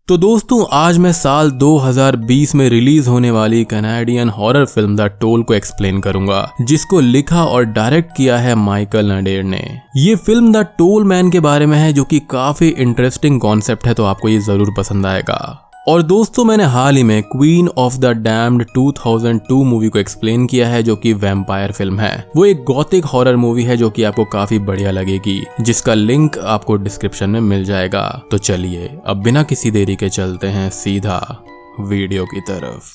तो दोस्तों आज मैं साल 2020 में रिलीज होने वाली Canadian horror film the toll को एक्सप्लेन करूंगा, जिसको लिखा और डायरेक्ट किया है माइकल नडेर ने। ये फिल्म द टोल मैन के बारे में है, जो कि काफी इंटरेस्टिंग कॉन्सेप्ट है, तो आपको ये जरूर पसंद आएगा। और दोस्तों मैंने हाल ही में Queen of the Damned 2002 movie को एक्सप्लेन किया है, जो कि वैम्पायर फिल्म है। वो एक गॉथिक हॉरर मूवी है जो कि आपको काफी बढ़िया लगेगी, जिसका लिंक आपको डिस्क्रिप्शन में मिल जाएगा। तो चलिए अब बिना किसी देरी के चलते हैं सीधा वीडियो की तरफ।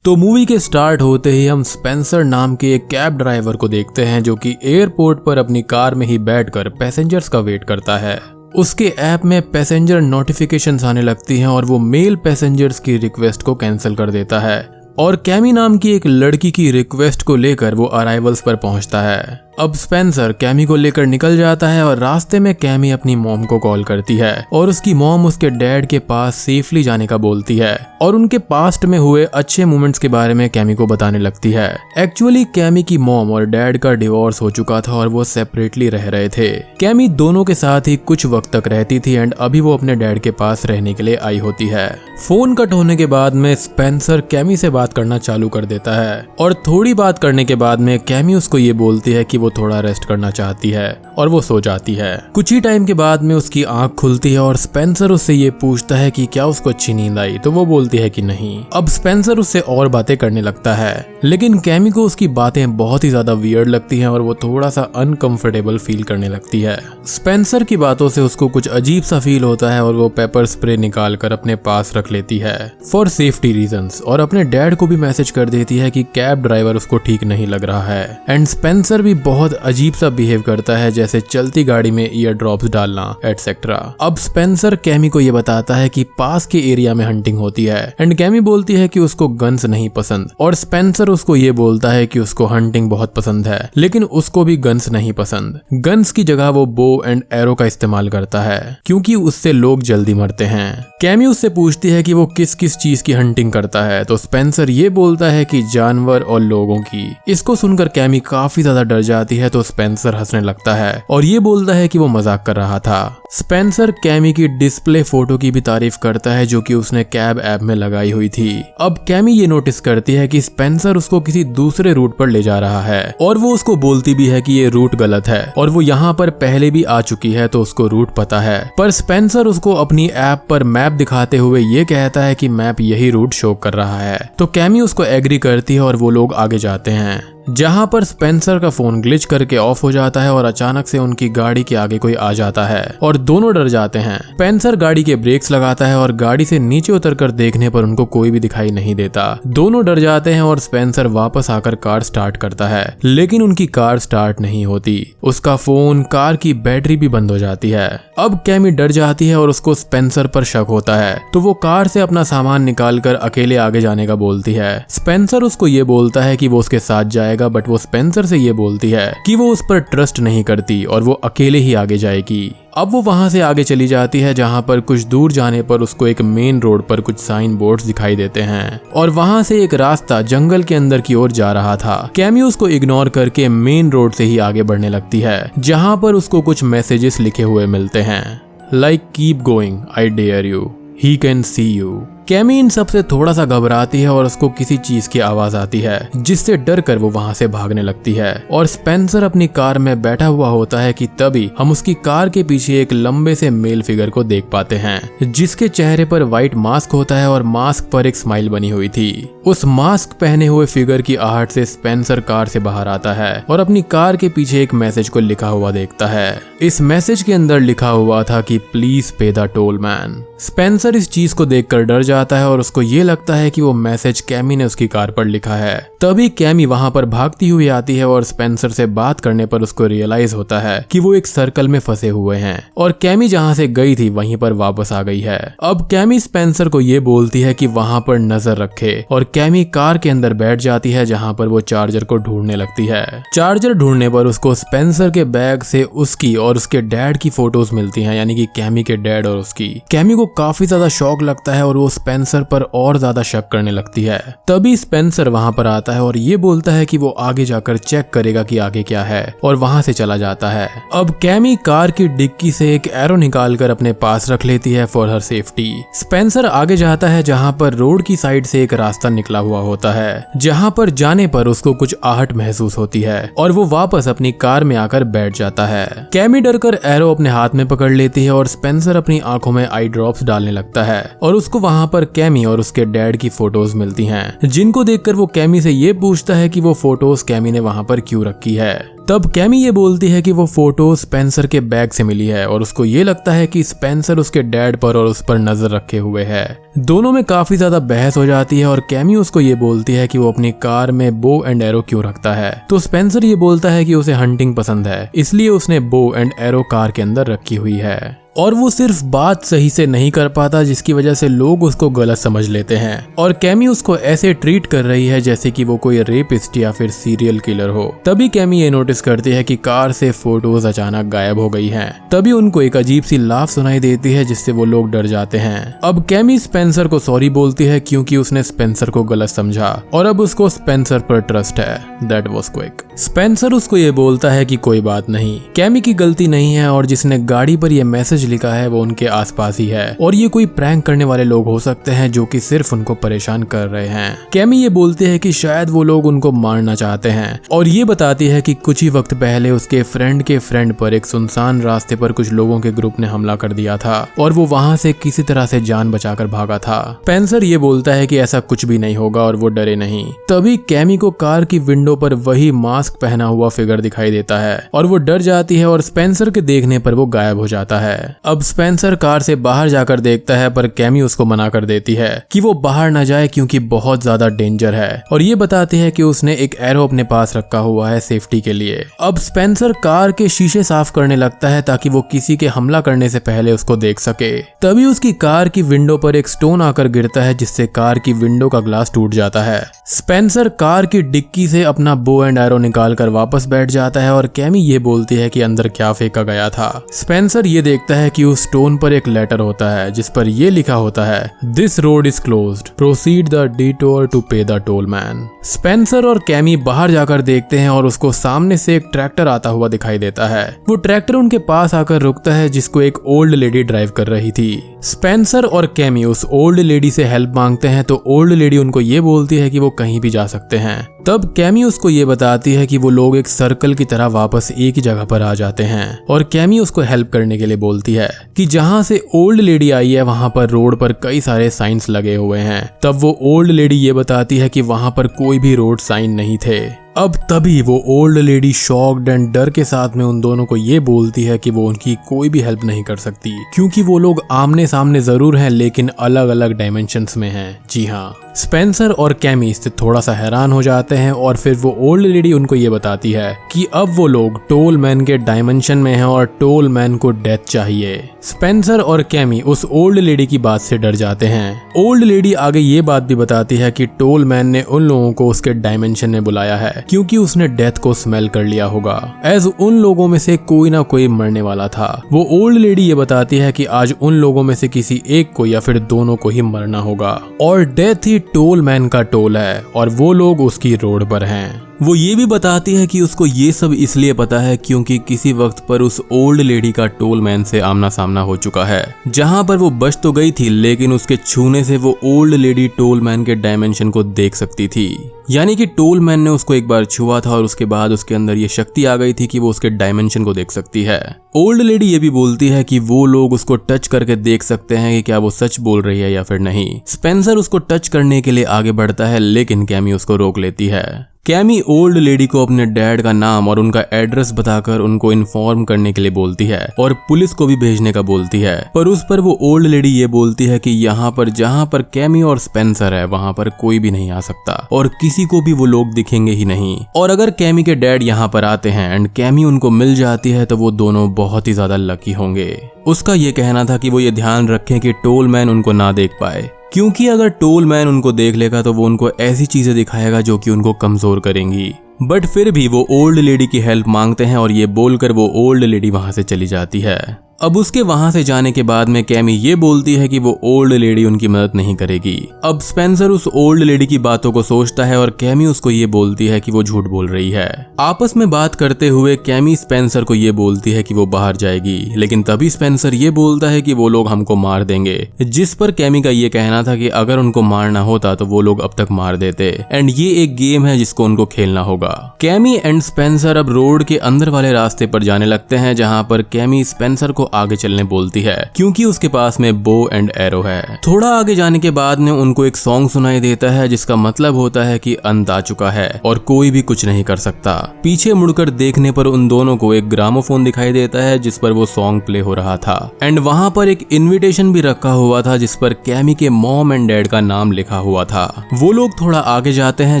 तो मूवी के स्टार्ट होते ही हम स्पेंसर नाम के एक कैब ड्राइवर को देखते हैं, जो कि एयरपोर्ट पर अपनी कार में ही बैठकर पैसेंजर्स का वेट करता है। उसके ऐप में पैसेंजर नोटिफिकेशंस आने लगती हैं और वो मेल पैसेंजर्स की रिक्वेस्ट को कैंसिल कर देता है। और कैमी नाम की एक लड़की की रिक्वेस्ट को लेकर वो अराइवल्स पर पहुंचता है। अब स्पेंसर कैमी को लेकर निकल जाता है और रास्ते में कैमी अपनी मॉम को कॉल करती है और उसकी मॉम उसके डैड के पास सेफली जाने का बोलती है और उनके पास्ट में हुए अच्छे मोमेंट्स के बारे में कैमी को बताने लगती है। एक्चुअली कैमी की मॉम और डैड का डिवोर्स हो चुका था और वो सेपरेटली रह रहे थे। कैमी दोनों के साथ ही कुछ वक्त तक रहती थी एंड अभी वो अपने डैड के पास रहने के लिए आई होती है। फोन कट होने के बाद में स्पेंसर कैमी से बात करना चालू कर देता है और थोड़ी बात करने के बाद में कैमी उसको ये बोलती है कि वो थोड़ा रेस्ट करना चाहती है और वो सो जाती है। कुछ ही टाइम के बाद में उसकी आंख खुलती है और स्पेंसर उससे ये पूछता है कि क्या उसको अच्छी नींद आई, तो वो बोलती है कि नहीं। अब स्पेंसर उससे और बातें करने लगता है, लेकिन कैमी को उसकी बातें बहुत ही ज्यादा वियर्ड लगती हैं और वो थोड़ा सा अनकंफर्टेबल फील करने लगती है। स्पेंसर की बातों से उसको कुछ अजीब सा फील होता है और वो पेपर स्प्रे निकाल कर अपने पास रख लेती है फॉर सेफ्टी रीजंस और अपने डैड को भी मैसेज कर देती है कि कैब ड्राइवर उसको ठीक नहीं लग रहा है। एंड स्पेंसर भी बहुत अजीब सा बिहेव करता है, जैसे चलती गाड़ी में ईयर ड्रॉप्स डालना एटसेट्रा। अब स्पेंसर कैमी को ये बताता है कि पास के एरिया में हंटिंग होती है एंड कैमी बोलती है कि उसको गन्स नहीं पसंद और स्पेंसर उसको ये बोलता है कि उसको हंटिंग बहुत पसंद है, लेकिन उसको भी गन्स नहीं पसंद। गन्स की जगह वो बो एंड एरो का इस्तेमाल करता है क्योंकि उससे लोग जल्दी मरते हैं। कैमी उससे पूछती है कि वो किस किस चीज की हंटिंग करता है, तो स्पेंसर ये बोलता है कि जानवर और लोगों की। इसको सुनकर कैमी काफी ज्यादा डर जाती है, तो स्पेंसर हंसने लगता है और ये बोलता है कि वो मजाक कर रहा था। स्पेंसर कैमी की डिस्प्ले फोटो की भी तारीफ करता है, जो कि उसने कैब ऐप में लगाई हुई थी। अब कैमी ये नोटिस करती है कि स्पेंसर उसको किसी दूसरे रूट पर ले जा रहा है और वो उसको बोलती भी है कि ये रूट गलत है और वो यहाँ पर पहले भी आ चुकी है, तो उसको रूट पता है। पर स्पेंसर उसको अपनी ऐप पर मैप दिखाते हुए ये कहता है कि मैप यही रूट शो कर रहा है, तो कैमी उसको एग्री करती है और वो लोग आगे जाते हैं, जहां पर स्पेंसर का फोन ग्लिच करके ऑफ हो जाता है और अचानक से उनकी गाड़ी के आगे कोई आ जाता है और दोनों डर जाते हैं। स्पेंसर गाड़ी के ब्रेक्स लगाता है और गाड़ी से नीचे उतरकर देखने पर उनको कोई भी दिखाई नहीं देता। दोनों डर जाते हैं और स्पेंसर वापस आकर कार स्टार्ट करता है, लेकिन उनकी कार स्टार्ट नहीं होती। उसका फोन, कार की बैटरी भी बंद हो जाती है। अब कैमी डर जाती है और उसको स्पेंसर पर शक होता है, तो वो कार से अपना सामान निकालकर अकेले आगे जाने का बोलती है। स्पेंसर उसको ये बोलता है कि वो उसके साथ जाएगा, बट वो स्पेंसर से ये बोलती है कि वो उस पर ट्रस्ट नहीं करती और वो अकेले ही आगे जाएगी। अब वो वहां से आगे चली जाती है, जहां पर कुछ दूर जाने पर उसको एक मेन रोड पर कुछ साइन बोर्ड्स दिखाई देते हैं और वहां से एक रास्ता जंगल के अंदर की ओर जा रहा था। कैमी उसको इग्नोर करके मेन रोड से ही आगे बढ़ने लगती है, जहां पर उसको कुछ मैसेजेस लिखे हुए मिलते हैं, like keep going, I dare you, he can see you. कैमी इन सबसे थोड़ा सा घबराती है और उसको किसी चीज की आवाज आती है, जिससे डर कर वो वहां से भागने लगती है और स्पेंसर अपनी कार में बैठा हुआ होता है कि तभी हम उसकी कार के पीछे एक लंबे से मेल फिगर को देख पाते हैं, जिसके चेहरे पर व्हाइट मास्क होता है और मास्क पर एक स्माइल बनी हुई थी। उस मास्क पहने हुए फिगर की आहट से स्पेंसर कार से बाहर आता है और अपनी कार के पीछे एक मैसेज को लिखा हुआ देखता है। इस मैसेज के अंदर लिखा हुआ था कि please pay the toll man. Spencer इस चीज को देखकर डर जाता है और उसको ये लगता है कि वो मैसेज कैमी ने उसकी कार पर लिखा है। तभी कैमी वहां पर भागती हुई आती है और स्पेंसर से बात करने पर उसको रियलाइज होता है कि वो एक सर्कल में फंसे हुए हैं और कैमी जहां से गई थी वहीं पर वापस आ गई है। अब कैमी स्पेंसर को ये बोलती है कि वहां पर नजर रखे और कैमी कार के अंदर बैठ जाती है, जहां पर वो चार्जर को ढूंढने लगती है। चार्जर ढूंढने पर उसको स्पेंसर के बैग से उसकी और उसके डैड की फोटोज मिलती हैं, यानी कि कैमी के डैड और उसकी। कैमी को काफी ज्यादा शॉक लगता है और वो स्पेंसर पर और ज्यादा शक करने लगती है। तभी स्पेंसर वहां पर आता है और ये बोलता है कि वो आगे जाकर चेक करेगा कि आगे क्या है, और वहां से चला जाता है। अब कैमी कार की डिक्की से एक एरो निकालकर अपने पास रख लेती है फॉर हर सेफ्टी। स्पेंसर आगे जाता है जहां पर रोड की साइड से एक रास्ता निकला हुआ होता है, जहां पर जाने पर उसको कुछ आहट महसूस होती है और वो वापस अपनी कार में आकर बैठ जाता है। कैमी डरकर एरो अपने हाथ में पकड़ लेती है और स्पेंसर अपनी आंखों में आई ड्रॉप्स डालने लगता है और उसको वहां पर कैमी और उसके डैड की फोटोज मिलती हैं, जिनको देखकर वो कैमी से ये पूछता है कि वो फोटोज कैमी ने वहां पर क्यों रखी है। तब कैमी ये बोलती है कि वो फोटो स्पेंसर के बैग से मिली है और उसको ये लगता है कि स्पेंसर उसके डैड पर और उस पर नजर रखे हुए है। दोनों में काफी ज्यादा बहस हो जाती है और कैमी उसको ये बोलती है कि वो अपनी कार में बो एंड एरो क्यों रखता है। तो स्पेंसर ये बोलता है कि उसे हंटिंग पसंद है, इसलिए उसने बो एंड एरो कार के अंदर रखी हुई है और वो सिर्फ बात सही से नहीं कर पाता, जिसकी वजह से लोग उसको गलत समझ लेते हैं और कैमी उसको ऐसे ट्रीट कर रही है जैसे कि वो कोई रेपिस्ट या फिर सीरियल किलर हो। तभी कैमी ये नोटिस करती है कि कार से फोटोज अचानक गायब हो गई हैं। तभी उनको एक अजीब सी लाफ सुनाई देती है जिससे वो लोग डर जाते हैं। अब कैमी स्पेंसर को सॉरी बोलती है क्योंकि उसने स्पेंसर को गलत समझा और अब उसको स्पेंसर पर ट्रस्ट है। That was quick. स्पेंसर उसको ये बोलता है कि कोई बात नहीं, कैमी की गलती नहीं है और जिसने गाड़ी पर ये मैसेज लिखा है वो उनके आसपास ही है और ये कोई प्रैंक करने वाले लोग हो सकते हैं जो कि सिर्फ उनको परेशान कर रहे हैं। कैमी ये बोलती है कि शायद वो लोग उनको मारना चाहते हैं और ये बताती है कि कुछ ही वक्त पहले उसके फ्रेंड के फ्रेंड पर एक सुनसान रास्ते पर कुछ लोगों के ग्रुप ने हमला कर दिया था और वो वहां से किसी तरह से जान बचाकर भागा था। स्पेंसर ये बोलता है कि ऐसा कुछ भी नहीं होगा और वो डरे नहीं। तभी कैमी को कार की विंडो पर वही मास्क पहना हुआ फिगर दिखाई देता है और वो डर जाती है और स्पेंसर के देखने पर वो गायब हो जाता है। अब स्पेंसर कार से बाहर जाकर देखता है पर कैमी उसको मना कर देती है कि वो बाहर न जाए क्योंकि बहुत ज्यादा डेंजर है और ये बताती है कि उसने एक एरो अपने पास रखा हुआ है सेफ्टी के लिए। अब स्पेंसर कार के शीशे साफ करने लगता है ताकि वो किसी के हमला करने से पहले उसको देख सके। तभी उसकी कार की विंडो पर एक स्टोन आकर गिरता है जिससे कार की विंडो का ग्लास टूट जाता है। स्पेंसर कार की डिक्की से अपना बो एंड एरो निकाल कर वापस बैठ जाता है और कैमी ये बोलती है कि अंदर क्या फेंका गया था। स्पेंसर ये देखता है कि उस स्टोन पर एक लेटर होता है जिस पर ये लिखा होता है, this road is closed, proceed the detour to pay the toll man. Spencer और कैमी बाहर जाकर देखते हैं और उसको सामने से एक ट्रैक्टर आता हुआ दिखाई देता है। वो ट्रैक्टर उनके पास आकर रुकता है जिसको एक ओल्ड लेडी ड्राइव कर रही थी। स्पेंसर और कैमी उस ओल्ड लेडी से हेल्प मांगते हैं तो ओल्ड लेडी उनको ये बोलती है कि वो कहीं भी जा सकते हैं। तब कैमी उसको ये बताती है कि वो लोग एक सर्कल की तरह वापस एक ही जगह पर आ जाते हैं और कैमी उसको हेल्प करने के लिए बोलती है कि जहां से ओल्ड लेडी आई है वहां पर रोड पर कई सारे साइंस लगे हुए हैं। तब वो ओल्ड लेडी ये बताती है कि वहां पर कोई भी रोड साइन नहीं थे। अब तभी वो ओल्ड लेडी शॉक्ड एंड डर के साथ में उन दोनों को ये बोलती है कि वो उनकी कोई भी हेल्प नहीं कर सकती क्योंकि वो लोग आमने सामने जरूर हैं लेकिन अलग अलग डायमेंशंस में हैं। जी हाँ, स्पेंसर और कैमी इससे थोड़ा सा हैरान हो जाते हैं और फिर वो ओल्ड लेडी उनको ये बताती है कि अब वो लोग टोल मैन के डायमेंशन में हैं और टोल मैन को डेथ चाहिए। स्पेंसर और कैमी उस ओल्ड लेडी की बात से डर जाते हैं। ओल्ड लेडी आगे ये बात भी बताती है कि टोल मैन ने उन लोगों को उसके डायमेंशन में बुलाया है क्योंकि उसने डेथ को स्मेल कर लिया होगा, एज उन लोगों में से कोई ना कोई मरने वाला था। वो ओल्ड लेडी ये बताती है कि आज उन लोगों में से किसी एक को या फिर दोनों को ही मरना होगा और डेथ ही टोल मैन का टोल है और वो लोग उसकी रोड पर हैं। वो ये भी बताती है कि उसको ये सब इसलिए पता है क्योंकि किसी वक्त पर उस ओल्ड लेडी का टोल मैन से आमना सामना हो चुका है, जहां पर वो बच तो गई थी लेकिन उसके छूने से वो ओल्ड लेडी टोल मैन के डायमेंशन को देख सकती थी। यानी कि टोल मैन ने उसको एक बार छुआ था और उसके बाद उसके अंदर ये शक्ति आ गई थी कि वो उसके डायमेंशन को देख सकती है। ओल्ड लेडी ये भी बोलती है कि वो लोग उसको टच करके देख सकते हैं कि क्या वो सच बोल रही है या फिर नहीं। स्पेंसर उसको टच करने के लिए आगे बढ़ता है लेकिन कैमी उसको रोक लेती है। कैमी ओल्ड लेडी को अपने डैड का नाम और उनका एड्रेस बताकर उनको इन्फॉर्म करने के लिए बोलती है और पुलिस को भी भेजने का बोलती है, पर उस पर वो ओल्ड लेडी ये बोलती है कि यहाँ पर जहाँ पर कैमी और स्पेंसर है वहाँ पर कोई भी नहीं आ सकता और किसी को भी वो लोग दिखेंगे ही नहीं। और अगर कैमी के डैड यहाँ पर आते हैं एंड कैमी उनको मिल जाती है तो वो दोनों बहुत ही ज्यादा लकी होंगे। उसका ये कहना था कि वो ये ध्यान रखें कि टोल मैन उनको ना देख पाए क्योंकि अगर टोल मैन उनको देख लेगा तो वो उनको ऐसी चीजें दिखाएगा जो कि उनको कमजोर करेंगी। बट फिर भी वो ओल्ड लेडी की हेल्प मांगते हैं और ये बोलकर वो ओल्ड लेडी वहां से चली जाती है। अब उसके वहां से जाने के बाद में कैमी ये बोलती है कि वो ओल्ड लेडी उनकी मदद नहीं करेगी। अब स्पेंसर उस ओल्ड लेडी की बातों को सोचता है और कैमी उसको ये बोलती है कि वो झूठ बोल रही है। आपस में बात करते हुए कैमी स्पेंसर को ये बोलती है कि वो बाहर जाएगी, लेकिन तभी स्पेंसर ये बोलता है कि वो लोग हमको मार देंगे, जिस पर कैमी का ये कहना था कि अगर उनको मारना होता तो वो लोग अब तक मार देते एंड ये एक गेम है जिसको उनको खेलना होगा। कैमी एंड स्पेंसर अब रोड के अंदर वाले रास्ते पर जाने लगते हैं, जहाँ पर कैमी स्पेंसर को आगे चलने बोलती है क्योंकि उसके पास में बो एंड एरो है। थोड़ा आगे जाने के बाद में उनको एक सॉन्ग सुनाई देता है जिसका मतलब होता है कि अंत आ चुका है और कोई भी कुछ नहीं कर सकता। पीछे मुड़कर देखने पर उन दोनों को एक ग्रामोफोन दिखाई देता है जिस पर वो सॉन्ग प्ले हो रहा था एंड वहां पर एक इनविटेशन भी रखा हुआ था जिस पर कैमी के मॉम एंड डैड का नाम लिखा हुआ था। वो लोग थोड़ा आगे जाते हैं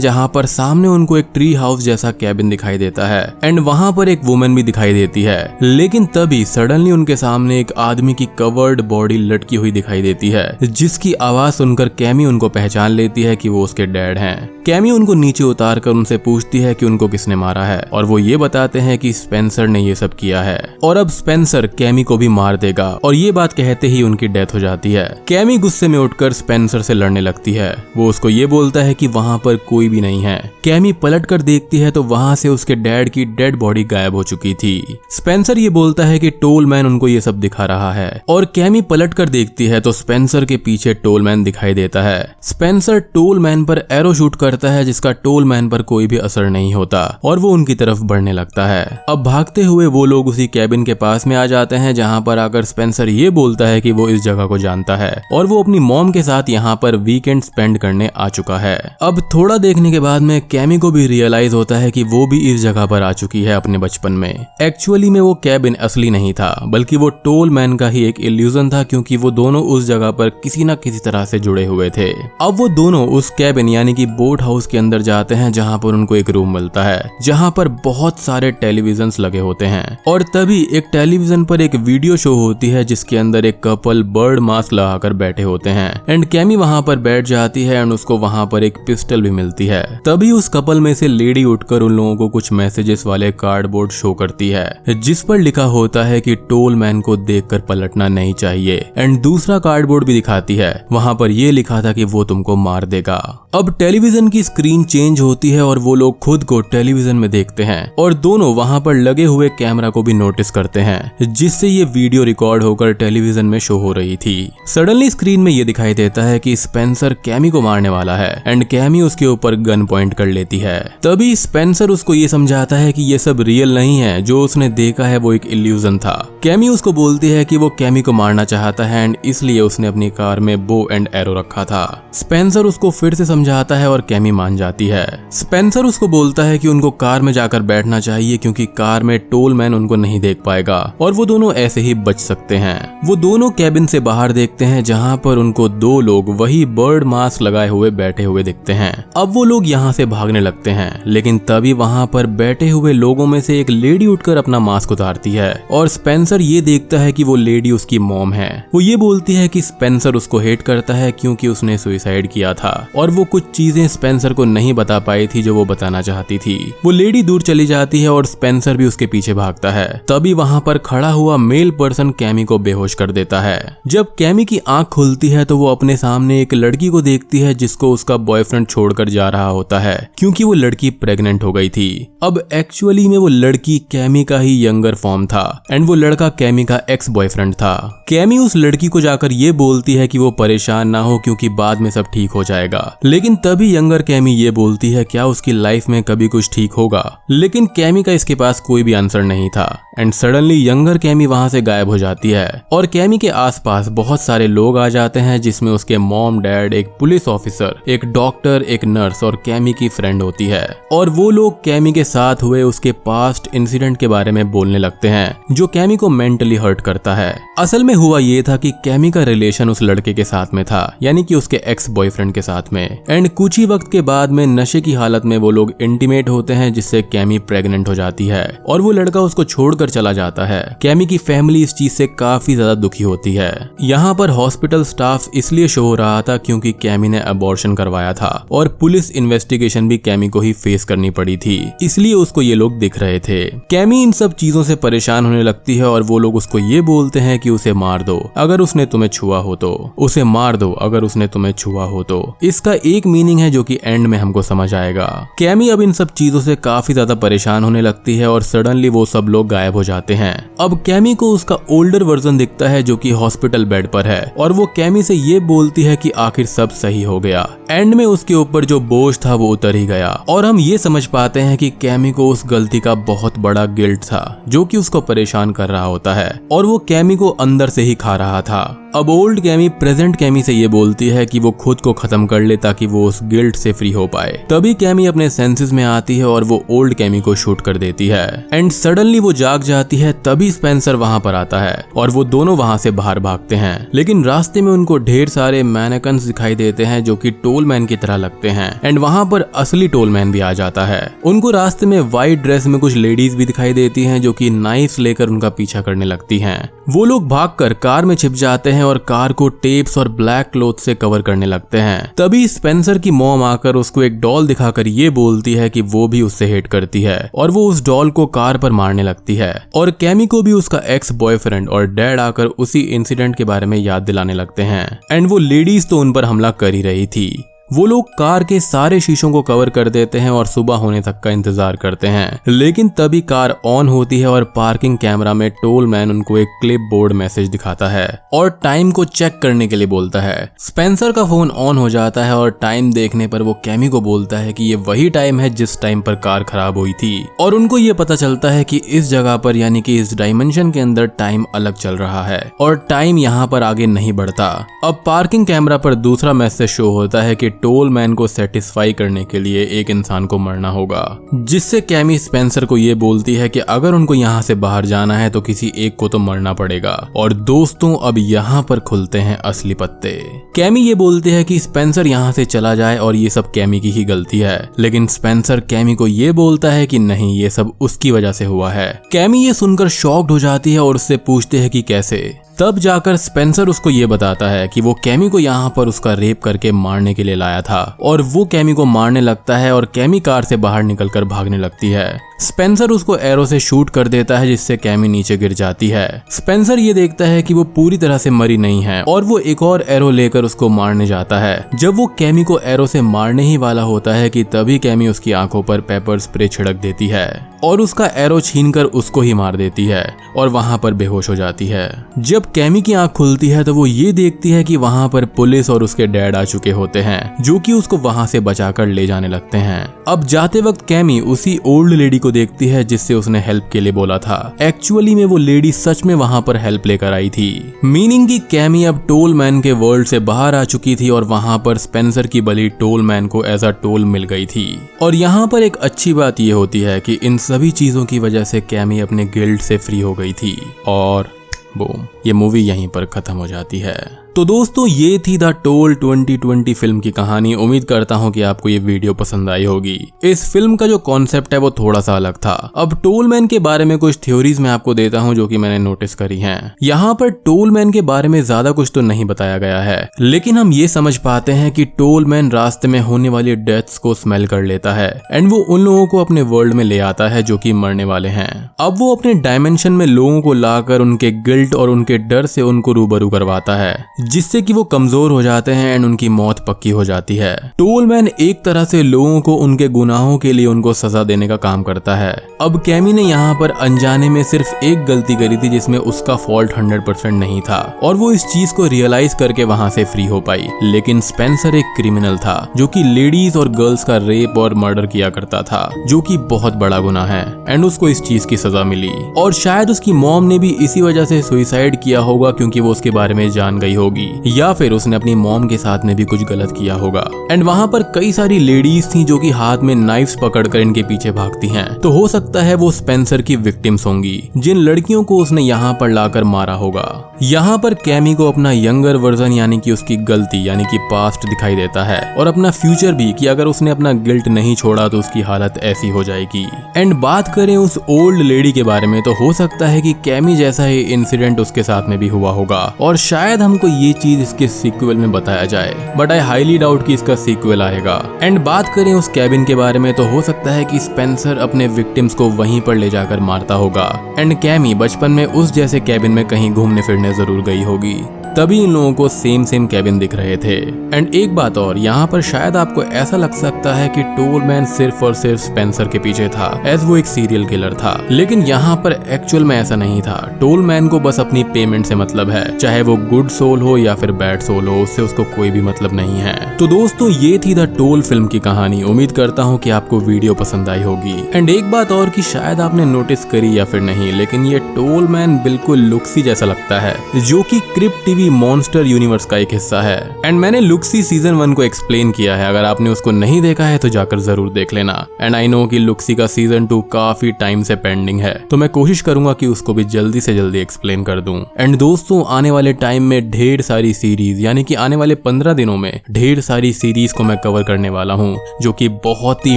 जहाँ पर सामने उनको एक ट्री हाउस जैसा कैबिन दिखाई देता है एंड वहां पर एक वुमन भी दिखाई देती है, लेकिन तभी सडनली उनके सामने एक आदमी की कवर्ड बॉडी लटकी हुई दिखाई देती है, जिसकी आवाज सुनकर कैमी उनको पहचान लेती है कि वो उसके डैड हैं। कैमी उनको नीचे उतार कर उनसे पूछती है कि उनको किसने मारा है और वो ये बताते हैं कि स्पेंसर ने ये सब किया है और अब स्पेंसर कैमी को भी मार देगा और ये बात कहते ही उनकी डेथ हो जाती है। कैमी गुस्से में उठकर स्पेंसर से लड़ने लगती है। वो उसको ये बोलता है कि वहां पर कोई भी नहीं है। कैमी पलट कर देखती है तो वहां से उसके डैड की डेड बॉडी गायब हो चुकी थी। स्पेंसर ये बोलता है कि टोलमैन उनको ये सब दिखा रहा है और कैमी पलट कर देखती है तो स्पेंसर के पीछे टोलमैन दिखाई देता है। स्पेंसर टोलमैन पर एरो शूट करता है जिसका टोलमैन पर कोई भी असर नहीं होता और वो उनकी तरफ बढ़ने लगता है। अब भागते हुए वो लोग उसी कैबिन के पास में आ जाते हैं जहाँ पर आकर स्पेंसर ये बोलता है कि वो इस जगह को जानता है और वो अपनी मॉम के साथ यहाँ पर वीकेंड स्पेंड करने आ चुका है। अब थोड़ा देखने के बाद में कैमी को भी रियलाइज होता है कि वो भी इस जगह पर आ चुकी है अपने बचपन में। एक्चुअली में वो कैबिन असली नहीं था बल्कि वो टोलमैन का ही एक इल्यूजन था, क्योंकि वो दोनों उस जगह पर किसी न किसी तरह से जुड़े हुए थे। अब वो दोनों उस कैबिन यानी कि बोट हाउस के अंदर जाते हैं जहाँ पर उनको एक रूम मिलता है जहाँ पर बहुत सारे टेलीविजन्स लगे होते हैं और तभी एक टेलीविजन पर एक वीडियो शो होती है जिसके अंदर एक कपल बर्ड मास्क लगाकर बैठे होते हैं एंड कैमी वहाँ पर बैठ जाती है एंड उसको वहाँ पर एक पिस्टल भी मिलती है। तभी उस कपल में से लेडी उठकर उन लोगों को कुछ मैसेजेस वाले कार्डबोर्ड शो करती है जिस पर लिखा होता है कि टोलमैन को देखकर पलटना नहीं चाहिए एंड दूसरा कार्डबोर्ड भी दिखाती है, वहाँ पर ये लिखा था कि वो तुमको मार देगा। अब टेलीविजन की स्क्रीन चेंज होती है और वो लोग खुद को टेलीविजन में देखते हैं और दोनों वहाँ पर लगे हुए कैमरा को भी नोटिस करते हैं जिससे ये वीडियो रिकॉर्ड होकर टेलीविजन में शो हो रही थी। सडनली स्क्रीन में ये दिखाई देता है कि स्पेंसर कैमी को मारने वाला है एंड कैमी उसके ऊपर गन पॉइंट कर लेती है। तभी स्पेंसर उसको ये समझाता है कि ये सब रियल नहीं है, जो उसने देखा है वो एक इल्यूजन था। कैमी उसको बोलती है कि वो कैमी को मारना चाहता है एंड इसलिए उसने अपनी कार में बो एंड एरो रखा था। स्पेंसर उसको फिर से समझाता है और कैमी मान जाती है। स्पेंसर उसको बोलता है कि उनको कार में जाकर बैठना चाहिए क्योंकि कार में टोलमैन उनको नहीं देख पाएगा और वो दोनों ऐसे ही बच सकते हैं। वो दोनों कैबिन से बाहर देखते हैं जहाँ पर उनको दो लोग वही बर्ड मास्क लगाए हुए बैठे हुए दिखते हैं। अब वो लोग यहाँ से भागने लगते हैं, लेकिन तभी वहाँ पर बैठे हुए लोगों में से एक लेडी उठकर अपना मास्क उतारती है और स्पेंसर ये देखता है कि वो लेडी उसकी मॉम है। वो ये बोलती है कि स्पेंसर उसको हेट करता है क्योंकि उसने सुसाइड किया था और वो कुछ चीजें स्पेंसर को नहीं बता पाई थी जो वो बताना चाहती थी। वो लेडी दूर चली जाती है और स्पेंसर भी उसके पीछे भागता है। तभी वहाँ पर खड़ा हुआ मेल पर्सन कैमी को बेहोश कर देता है। जब कैमी की आंख खुलती है तो वो अपने सामने एक लड़की को देखती है जिसको उसका बॉयफ्रेंड छोड़कर जा रहा होता है क्योंकि वो लड़की प्रेग्नेंट हो गई थी। अब एक्चुअली में वो लड़की कैमी का ही यंगर फॉर्म था एंड वो लड़का कैमी का एक्स बॉयफ्रेंड था। कैमी उस लड़की को जाकर ये बोलती है कि वो परेशान ना हो क्योंकि बाद में सब ठीक हो जाएगा, लेकिन तभी यंगर कैमी ये बोलती है क्या उसकी लाइफ में कभी कुछ ठीक होगा, लेकिन कैमी का इसके पास कोई भी आंसर नहीं था एंड सडनली यंगर कैमी वहां से गायब हो जाती है और कैमी के आसपास बहुत सारे लोग आ जाते हैं जिसमें उसके मॉम, डैड, एक पुलिस ऑफिसर, एक डॉक्टर, एक नर्स और कैमी की फ्रेंड होती है और वो लोग कैमी के साथ हुए उसके पास्ट इंसिडेंट के बारे में बोलने लगते हैं जो कैमी को मेंटली हर्ट करता है। असल में हुआ ये था कि कैमी का रिलेशन उस लड़के के साथ में था यानी कि उसके एक्स बॉयफ्रेंड के साथ में एंड कुछ ही वक्त के बाद में नशे की हालत में वो लोग इंटीमेट होते हैं जिससे कैमी प्रेग्नेंट हो जाती है और वो लड़का उसको छोड़कर चला जाता है। कैमी की फैमिली इस चीज से काफी ज्यादा दुखी होती है। यहाँ पर हॉस्पिटल स्टाफ इसलिए शो हो रहा था क्योंकि कैमी ने अबॉर्शन करवाया था और पुलिस इन्वेस्टिगेशन भी कैमी को ही फेस करनी पड़ी थी, इसलिए उसको ये लोग दिख रहे थे। कैमी इन सब चीजों से परेशान होने लगती है और वो लोग उसको ये बोलते हैं कि उसे मार दो अगर उसने तुम्हें छुआ हो तो, उसे मार दो अगर उसने तुम्हें छुआ हो तो। इसका एक मीनिंग है जो कि एंड में हमको समझ आएगा। कैमी अब इन सब चीजों से काफी ज्यादा परेशान होने लगती है और सडनली वो सब लोग गायब हो जाते हैं। अब कैमी को उसका ओल्डर वर्जन दिखता है जो कि हॉस्पिटल बेड पर है और वो कैमी से ये बोलती है कि आखिर सब सही हो गया। एंड में उसके ऊपर जो बोझ था वो उतर ही गया और हम ये समझ पाते हैं कि कैमी को उस गलती का बहुत बड़ा गिल्ट था जो कि उसको परेशान कर रहा होता है और वो कैमी को अंदर से ही खा रहा था। अब ओल्ड कैमी प्रेजेंट कैमी से ये बोलती है कि वो खुद को खत्म कर ले ताकि वो उस गिल्ट से फ्री हो पाए। तभी कैमी अपने सेंसेस में आती है और वो ओल्ड कैमी को शूट कर देती है एंड सडनली वो जाग जाती है। तभी स्पेंसर वहां पर आता है और वो दोनों वहां से बाहर भागते हैं, लेकिन रास्ते में उनको ढेर सारे मैनेकन्स दिखाई देते हैं जो कि टोल मैन की तरह लगते हैं एंड वहां पर असली टोल मैन भी आ जाता है। उनको रास्ते में व्हाइट ड्रेस में कुछ लेडीज भी दिखाई देती हैं जो कि नाइफ्स लेकर उनका पीछा करने लगती हैं। वो लोग भागकर कार में छिप जाते हैं और कार को टेप्स और ब्लैक क्लॉथ से कवर करने लगते हैं। तभी स्पेंसर की मॉम आकर उसको एक डॉल दिखाकर ये बोलती है कि वो भी उससे हेट करती है और वो उस डॉल को कार पर मारने लगती है और कैमी को भी उसका एक्स बॉयफ्रेंड और डैड आकर उसी इंसिडेंट के बारे में याद दिलाने लगते हैं एंड वो लेडीज तो उन पर हमला कर ही रही थी। वो लोग कार के सारे शीशों को कवर कर देते हैं और सुबह होने तक का इंतजार करते हैं, लेकिन तभी कार ऑन होती है और पार्किंग कैमरा में टोल मैन उनको एक क्लिप बोर्ड मैसेज दिखाता है और टाइम को चेक करने के लिए बोलता है। स्पेंसर का फोन ऑन हो जाता है और टाइम देखने पर वो कैमी को बोलता है कि ये वही टाइम है जिस टाइम पर कार खराब हुई थी और उनको ये पता चलता है कि इस जगह पर यानी कि इस डायमेंशन के अंदर टाइम अलग चल रहा है और टाइम यहाँ पर आगे नहीं बढ़ता। अब पार्किंग कैमरा पर दूसरा मैसेज शो होता है कि टोल मैन को सेटिस्फाई करने के लिए एक इंसान को मरना होगा, जिससे कैमी स्पेंसर को ये बोलती है कि अगर उनको यहाँ से बाहर जाना है तो किसी एक को तो मरना पड़ेगा। और दोस्तों अब यहाँ पर खुलते हैं असली पत्ते। कैमी ये बोलती है कि स्पेंसर यहाँ से चला जाए और ये सब कैमी की ही गलती है, लेकिन स्पेंसर कैमी को ये बोलता है कि नहीं, ये सब उसकी वजह से हुआ है। कैमी ये सुनकर शॉक्ड हो जाती है और उससे पूछते हैं कि कैसे। तब जाकर स्पेंसर उसको ये बताता है कि वो कैमी को यहाँ पर उसका रेप करके मारने के लिए लाया था और वो कैमी को मारने लगता है और कैमी कार से बाहर निकलकर भागने लगती है। स्पेंसर उसको एरो से शूट कर देता है जिससे कैमी नीचे गिर जाती है। स्पेंसर ये देखता है कि वो पूरी तरह से मरी नहीं है और वो एक और एरो लेकर उसको मारने जाता है। जब वो कैमी को एरो से मारने ही वाला होता है कि तभी कैमी उसकी आंखों पर पेपर स्प्रे छिड़क देती है और उसका एरो छीनकर उसको ही मार देती है और वहां पर बेहोश हो जाती है। जब कैमी की आंख खुलती है तो वो ये देखती है कि वहां पर पुलिस और उसके डैड आ चुके होते हैं जो कि उसको वहां से बचाकर ले जाने लगते हैं। अब जाते वक्त कैमी उसी ओल्ड लेडी को देखती है जिससे उसने हेल्प के लिए बोला था। एक्चुअली में वो लेडी सच में वहां पर हेल्प लेकर आई थी, मीनिंग कि कैमी अब टोल मैन के वर्ल्ड से बाहर आ चुकी थी और वहां पर स्पेंसर की बलि टोल मैन को एज अ टोल मिल गई थी। और यहाँ पर एक अच्छी बात ये होती है कि इन सभी चीजों की वजह से कैमी अपने गिल्ट से फ्री हो गई थी और बूम, ये मूवी यहीं पर खत्म हो जाती है। तो दोस्तों ये थी द टोल 2020 फिल्म की कहानी। उम्मीद करता हूँ कि आपको ये वीडियो पसंद आई होगी। इस फिल्म का जो कॉन्सेप्ट है वो थोड़ा सा अलग था। अब टोल मैन के बारे में कुछ थ्योरीज मैं आपको देता हूँ जो कि मैंने नोटिस करी हैं। यहाँ पर टोल मैन के बारे में ज्यादा कुछ तो नहीं बताया गया है, लेकिन हम ये समझ पाते हैं कि टोल मैन रास्ते में होने वाली डेथ्स को स्मेल कर लेता है एंड वो उन लोगों को अपने वर्ल्ड में ले आता है जो कि मरने वाले हैं। अब वो अपने डायमेंशन में लोगों को लाकर उनके गिल्ट और उनके डर से उनको रूबरू करवाता है, जिससे कि वो कमजोर हो जाते हैं एंड उनकी मौत पक्की हो जाती है। टोल मैन एक तरह से लोगों को उनके गुनाहों के लिए उनको सजा देने का काम करता है। अब कैमी ने यहाँ पर अनजाने में सिर्फ एक गलती करी थी जिसमें उसका फॉल्ट 100% नहीं था और वो इस चीज को रियलाइज करके वहां से फ्री हो पाई। लेकिन स्पेंसर एक क्रिमिनल था जो कि लेडीज और गर्ल्स का रेप और मर्डर किया करता था, जो कि बहुत बड़ा गुनाह है एंड उसको इस चीज की सजा मिली। और शायद उसकी मॉम ने भी इसी वजह से सुसाइड किया होगा क्योंकि वो उसके बारे में जान गई होगी, या फिर उसने अपनी मॉम के साथ में भी कुछ गलत किया होगा। एंड वहां पर कई सारी लेडीज थी जो कि हाथ में नाइफ्स पकड़कर इनके पीछे भागती हैं, तो हो सकता है वो स्पेंसर की विक्टिम्स होंगी जिन लड़कियों को उसने यहाँ पर लाकर मारा होगा। यहाँ पर कैमी को अपना यंगर वर्जन यानी कि उसकी गलती यानी कि पास्ट दिखाई देता है और अपना फ्यूचर भी कि अगर उसने अपना गिल्ट नहीं छोड़ा तो उसकी हालत ऐसी हो जाएगी। एंड बात करें उस ओल्ड लेडी के बारे में तो हो सकता है कि कैमी जैसा ही इंसिडेंट उसके साथ में भी हुआ होगा और शायद हमको ये चीज इसके सीक्वल में बताया जाए, बट आई हाईली डाउट कि इसका सीक्वल आएगा। एंड बात करें उस कैबिन के बारे में तो हो सकता है कि स्पेंसर अपने विक्टिम्स को वहीं पर ले जाकर मारता होगा एंड कैमी बचपन में उस जैसे कैबिन में कहीं घूमने फिरने जरूर गई होगी, तभी इन लोगों को सेम कैबिन दिख रहे थे। एंड एक बात और, यहाँ पर शायद आपको ऐसा लग सकता है कि टोलमैन सिर्फ और सिर्फ स्पेंसर के पीछे था एज वो एक सीरियल किलर था, लेकिन यहाँ पर एक्चुअल में ऐसा नहीं था। टोलमैन को बस अपनी पेमेंट से मतलब है, चाहे वो गुड सोल हो या फिर बैड सोल हो, उससे उसको कोई भी मतलब नहीं है। तो दोस्तों ये थी द टोल फिल्म की कहानी। उम्मीद करता हूँ कि आपको वीडियो पसंद आई होगी। एंड एक बात और कि शायद आपने नोटिस करी या फिर नहीं, लेकिन ये टोलमैन बिल्कुल लुक्सी जैसा लगता है, जो कि क्रिप्ट टीवी मॉन्स्टर यूनिवर्स का एक हिस्सा है। एंड मैंने लुक्सी सीजन 1 को एक्सप्लेन किया है, अगर आपने उसको नहीं देखा है तो जाकर जरूर देख लेना। एंड आई नो कि लुक्सी का सीजन 2 काफी टाइम से पेंडिंग है, तो मैं कोशिश करूंगा कि उसको भी जल्दी से जल्दी एक्सप्लेन कर दूं। एंड दोस्तों आने वाले टाइम में ढेर सारी सीरीज, यानी कि आने वाले 15 दिनों में ढेर सारी सीरीज को मैं कवर करने वाला हूँ, जो कि बहुत ही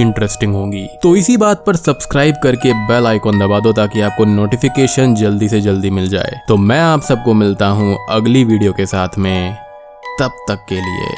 इंटरेस्टिंग होंगी। तो इसी बात पर सब्सक्राइब करके बेल आइकॉन दबा दो ताकि आपको नोटिफिकेशन जल्दी से जल्दी मिल जाए। तो मैं आप सबको मिलता हूँ अगली वीडियो के साथ में, तब तक के लिए